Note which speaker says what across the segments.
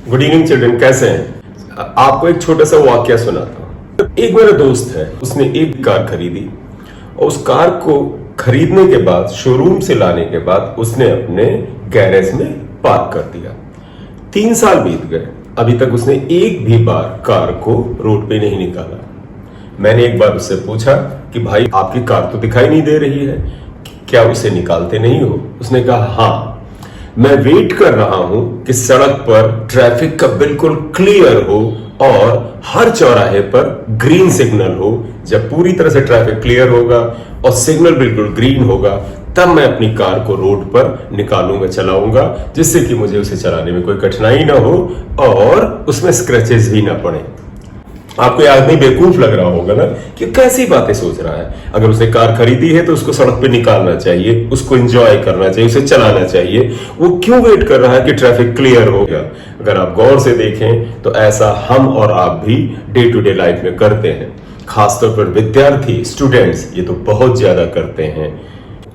Speaker 1: Good evening children, कैसे हैं? आपको एक छोटा सा वाक्य सुनाता हूँ। एक मेरा दोस्त है, उसने एक कार खरीदी और उस कार को खरीदने के बाद, शोरूम से लाने के बाद उसने अपने गैरेज में पार्क कर दिया। 3 साल बीत गए, अभी तक उसने एक भी बार कार को रोड पे नहीं निकाला। मैंने एक बार उससे पूछा कि भाई आपकी कार तो दिखाई नहीं दे रही है, क्या उसे निकालते नहीं हो? उसने कहा हाँ, मैं वेट कर रहा हूं कि सड़क पर ट्रैफिक का बिल्कुल क्लियर हो और हर चौराहे पर ग्रीन सिग्नल हो। जब पूरी तरह से ट्रैफिक क्लियर होगा और सिग्नल बिल्कुल ग्रीन होगा, तब मैं अपनी कार को रोड पर निकालूंगा, चलाऊंगा, जिससे कि मुझे उसे चलाने में कोई कठिनाई ना हो और उसमें स्क्रैचेस भी ना पड़े। आपको यह आदमी बेवकूफ लग रहा होगा ना कि कैसी बातें सोच रहा है। अगर उसने कार खरीदी है तो उसको सड़क पे निकालना चाहिए, उसको एंजॉय करना चाहिए, उसे चलाना चाहिए। वो क्यों वेट कर रहा है कि ट्रैफिक क्लियर हो गया? अगर आप गौर से देखें तो ऐसा हम और आप भी डे टू डे लाइफ में करते हैं। खासतौर पर विद्यार्थी, स्टूडेंट्स ये तो बहुत ज्यादा करते हैं।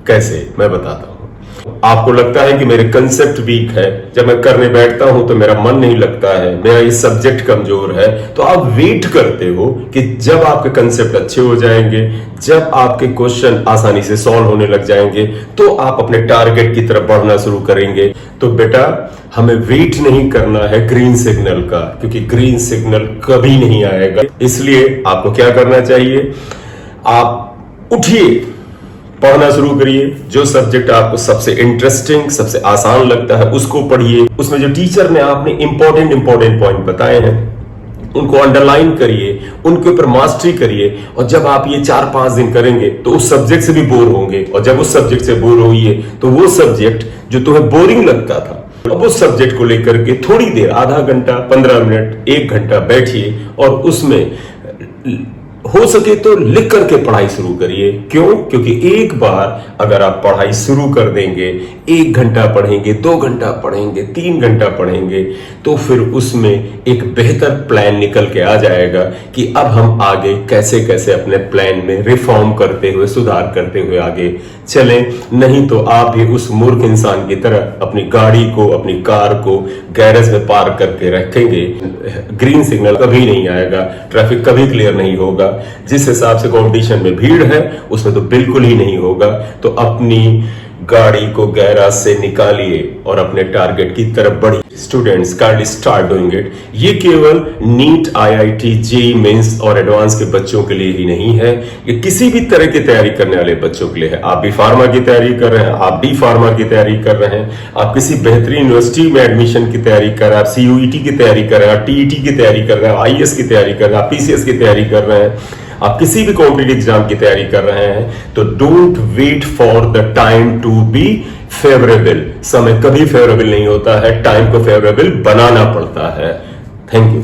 Speaker 1: कैसे, मैं बताता हूं। आपको लगता है कि मेरे कंसेप्ट वीक है, जब मैं करने बैठता हूं तो मेरा मन नहीं लगता है, मेरा ये सब्जेक्ट कमजोर है, तो आप वेट करते हो कि जब आपके कंसेप्ट अच्छे हो जाएंगे, जब आपके क्वेश्चन आसानी से सॉल्व होने लग जाएंगे, तो आप अपने टारगेट की तरफ बढ़ना शुरू करेंगे। तो बेटा, हमें वेट नहीं करना है ग्रीन सिग्नल का, क्योंकि ग्रीन सिग्नल कभी नहीं आएगा। इसलिए आपको क्या करना चाहिए? आप उठिए, पढ़ना शुरू करिए। जो सब्जेक्ट आपको सबसे इंटरेस्टिंग, सबसे आसान लगता है, उसको पढ़िए। उसमें जो टीचर ने आपने इंपॉर्टेंट पॉइंट बताए हैं, उनको अंडरलाइन करिए, उनके ऊपर मास्टरी करिए। और जब आप ये 4-5 दिन करेंगे तो उस सब्जेक्ट से भी बोर होंगे, और जब उस सब्जेक्ट से बोर होइए तो वो सब्जेक्ट जो तुम्हें बोरिंग लगता था, अब उस सब्जेक्ट को लेकर के थोड़ी देर, आधा घंटा, 15 मिनट, 1 घंटा बैठिए और उसमें हो सके तो लिख करके पढ़ाई शुरू करिए। क्यों? क्योंकि एक बार अगर आप पढ़ाई शुरू कर देंगे, 1 घंटा पढ़ेंगे, 2 घंटा पढ़ेंगे, 3 घंटा पढ़ेंगे, तो फिर उसमें एक बेहतर प्लान निकल के आ जाएगा कि अब हम आगे कैसे कैसे अपने प्लान में रिफॉर्म करते हुए, सुधार करते हुए आगे चलें। नहीं तो आप भी उस मूर्ख इंसान की तरह अपनी गाड़ी को, अपनी कार को गैरेज में पार्क करके रखेंगे। ग्रीन सिग्नल कभी नहीं आएगा, ट्रैफिक कभी क्लियर नहीं होगा। जिस हिसाब से कंपटीशन में भीड़ है, उसमें तो बिल्कुल ही नहीं होगा। तो अपनी गाड़ी को गैराज से निकालिए और अपने टारगेट की तरफ बढ़िए। Students, kindly start doing it. ये केवल नीट, IIT, JEE मेंस और एडवांस के बच्चों के लिए ही नहीं है, ये किसी भी तरह की तैयारी करने वाले बच्चों के लिए है। आप भी फार्मा की तैयारी कर रहे हैं, आप डी फार्मा की तैयारी कर रहे हैं, आप किसी बेहतरीन यूनिवर्सिटी में एडमिशन की तैयारी कर रहे हैं, आप CUET की तैयारी कर रहे हैं, आप TET की तैयारी कर रहे हैं, IAS की तैयारी कर रहे हैं, आप PCS की तैयारी कर रहे हैं, आप किसी भी कॉम्पिटिटिव एग्जाम की तैयारी कर रहे हैं, तो don't wait for the time to be favourable. समय कभी फेवरेबल नहीं होता है, टाइम को फेवरेबल बनाना पड़ता है। Thank you.